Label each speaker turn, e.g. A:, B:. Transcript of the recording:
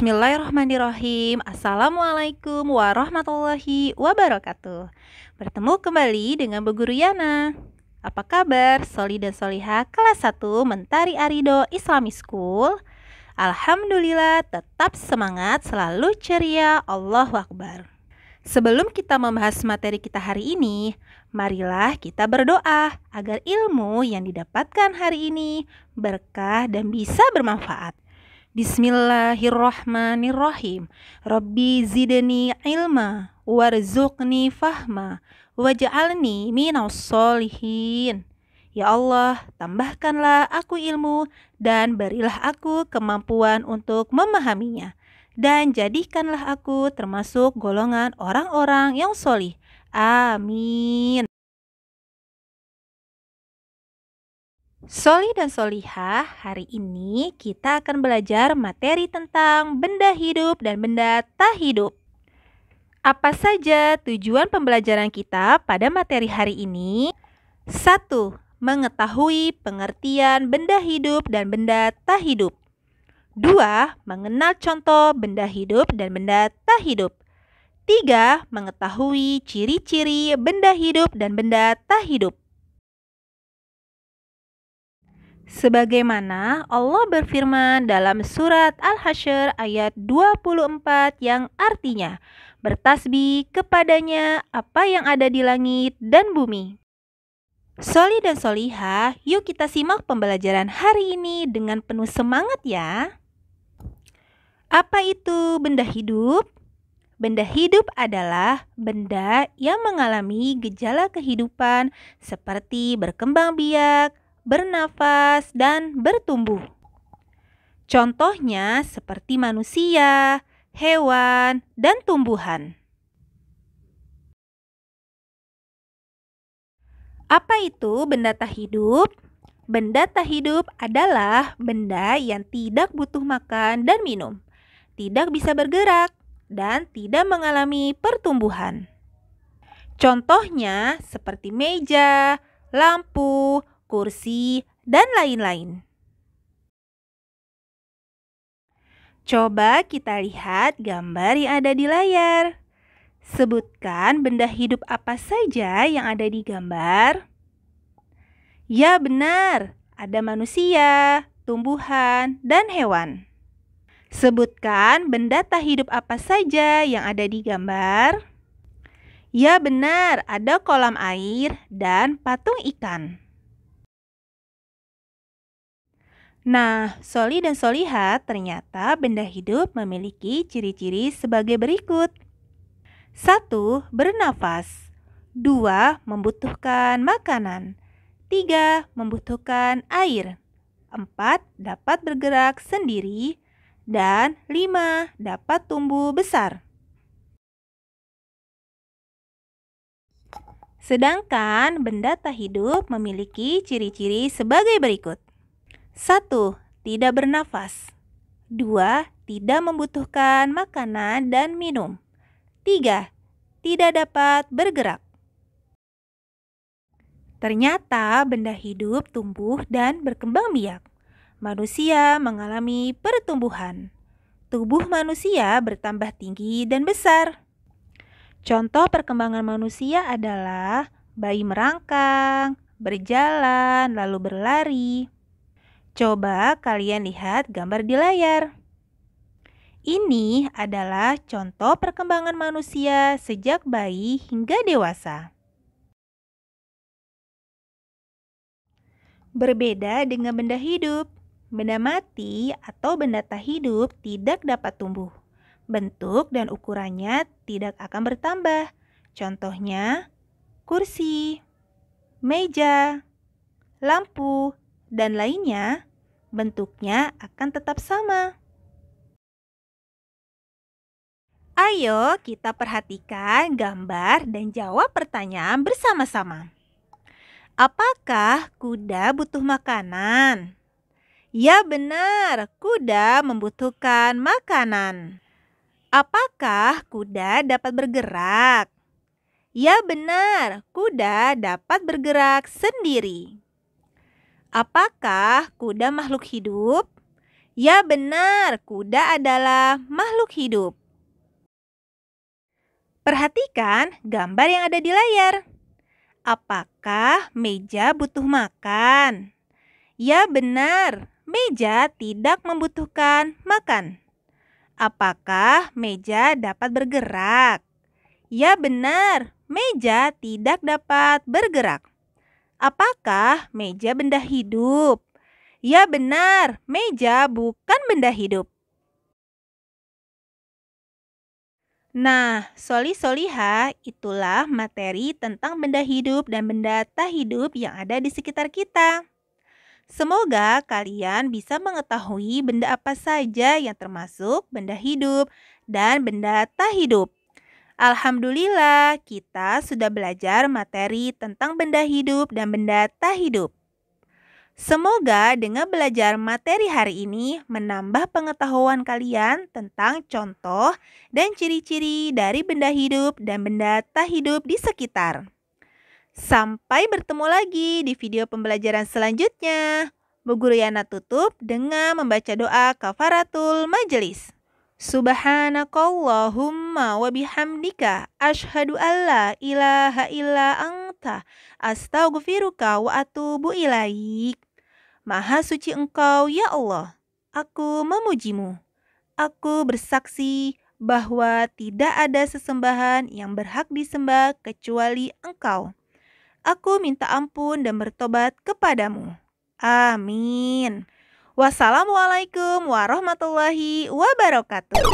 A: Bismillahirrahmanirrahim. Assalamualaikum warahmatullahi wabarakatuh. Bertemu kembali dengan Bu Guru Yana. Apa kabar Soli dan Soliha kelas 1 Mentari Arido Islamic School? Alhamdulillah tetap semangat, selalu ceria. Allahu Akbar. Sebelum kita membahas materi kita hari ini, marilah kita berdoa agar ilmu yang didapatkan hari ini berkah dan bisa bermanfaat. Bismillahirrahmanirrahim. Rabbi zidni ilma warzuqni fahma waj'alni minas solihin. Ya Allah, tambahkanlah aku ilmu dan berilah aku kemampuan untuk memahaminya, dan jadikanlah aku termasuk golongan orang-orang yang solih. Amin. Soli dan Solihah, hari ini kita akan belajar materi tentang benda hidup dan benda tak hidup. Apa saja tujuan pembelajaran kita pada materi hari ini? 1. Mengetahui pengertian benda hidup dan benda tak hidup. 2. Mengenal contoh benda hidup dan benda tak hidup. 3. Mengetahui ciri-ciri benda hidup dan benda tak hidup. Sebagaimana Allah berfirman dalam surat Al-Hasyr ayat 24 yang artinya, bertasbih kepadanya apa yang ada di langit dan bumi. Soli dan Solihah, yuk kita simak pembelajaran hari ini dengan penuh semangat ya. Apa itu benda hidup? Benda hidup adalah benda yang mengalami gejala kehidupan seperti berkembang biak, bernafas, dan bertumbuh. Contohnya seperti manusia, hewan, dan tumbuhan. Apa itu benda tak hidup? Benda tak hidup adalah benda yang tidak butuh makan dan minum, tidak bisa bergerak, dan tidak mengalami pertumbuhan. Contohnya seperti meja, lampu, kursi, dan lain-lain. Coba kita lihat gambar yang ada di layar. Sebutkan benda hidup apa saja yang ada di gambar. Ya benar, ada manusia, tumbuhan, dan hewan. Sebutkan benda tak hidup apa saja yang ada di gambar. Ya benar, ada kolam air dan patung ikan. Nah, Soli dan Solihah, ternyata benda hidup memiliki ciri-ciri sebagai berikut. 1. Bernafas. 2. Membutuhkan makanan. 3. Membutuhkan air. 4. Dapat bergerak sendiri. Dan 5. Dapat tumbuh besar. Sedangkan benda tak hidup memiliki ciri-ciri sebagai berikut. 1. Tidak bernafas. 2. Tidak membutuhkan makanan dan minum. 3. Tidak dapat bergerak. Ternyata benda hidup tumbuh dan berkembang biak. Manusia mengalami pertumbuhan. Tubuh manusia bertambah tinggi dan besar. Contoh perkembangan manusia adalah bayi merangkak, berjalan, lalu berlari. Coba kalian lihat gambar di layar. Ini adalah contoh perkembangan manusia sejak bayi hingga dewasa. Berbeda dengan benda hidup, benda mati atau benda tak hidup tidak dapat tumbuh. Bentuk dan ukurannya tidak akan bertambah. Contohnya, kursi, meja, lampu, dan lainnya, bentuknya akan tetap sama. Ayo kita perhatikan gambar dan jawab pertanyaan bersama-sama. Apakah kuda butuh makanan? Ya benar, kuda membutuhkan makanan. Apakah kuda dapat bergerak? Ya benar, kuda dapat bergerak sendiri. Apakah kuda makhluk hidup? Ya benar, kuda adalah makhluk hidup. Perhatikan gambar yang ada di layar. Apakah meja butuh makan? Ya benar, meja tidak membutuhkan makan. Apakah meja dapat bergerak? Ya benar, meja tidak dapat bergerak. Apakah meja benda hidup? Ya benar, meja bukan benda hidup. Nah, soli-soliha itulah materi tentang benda hidup dan benda tak hidup yang ada di sekitar kita. Semoga kalian bisa mengetahui benda apa saja yang termasuk benda hidup dan benda tak hidup. Alhamdulillah, kita sudah belajar materi tentang benda hidup dan benda tak hidup. Semoga dengan belajar materi hari ini menambah pengetahuan kalian tentang contoh dan ciri-ciri dari benda hidup dan benda tak hidup di sekitar. Sampai bertemu lagi di video pembelajaran selanjutnya. Bu Guru Yana tutup dengan membaca doa kafaratul majelis. Subhanakallahumma wa bihamdika asyhadu alla ilaha illa anta astaghfiruka wa atubu ilaik. Maha suci Engkau ya Allah, aku memujimu. Aku bersaksi bahwa tidak ada sesembahan yang berhak disembah kecuali Engkau. Aku minta ampun dan bertobat kepadamu. Amin. Wassalamualaikum warahmatullahi wabarakatuh.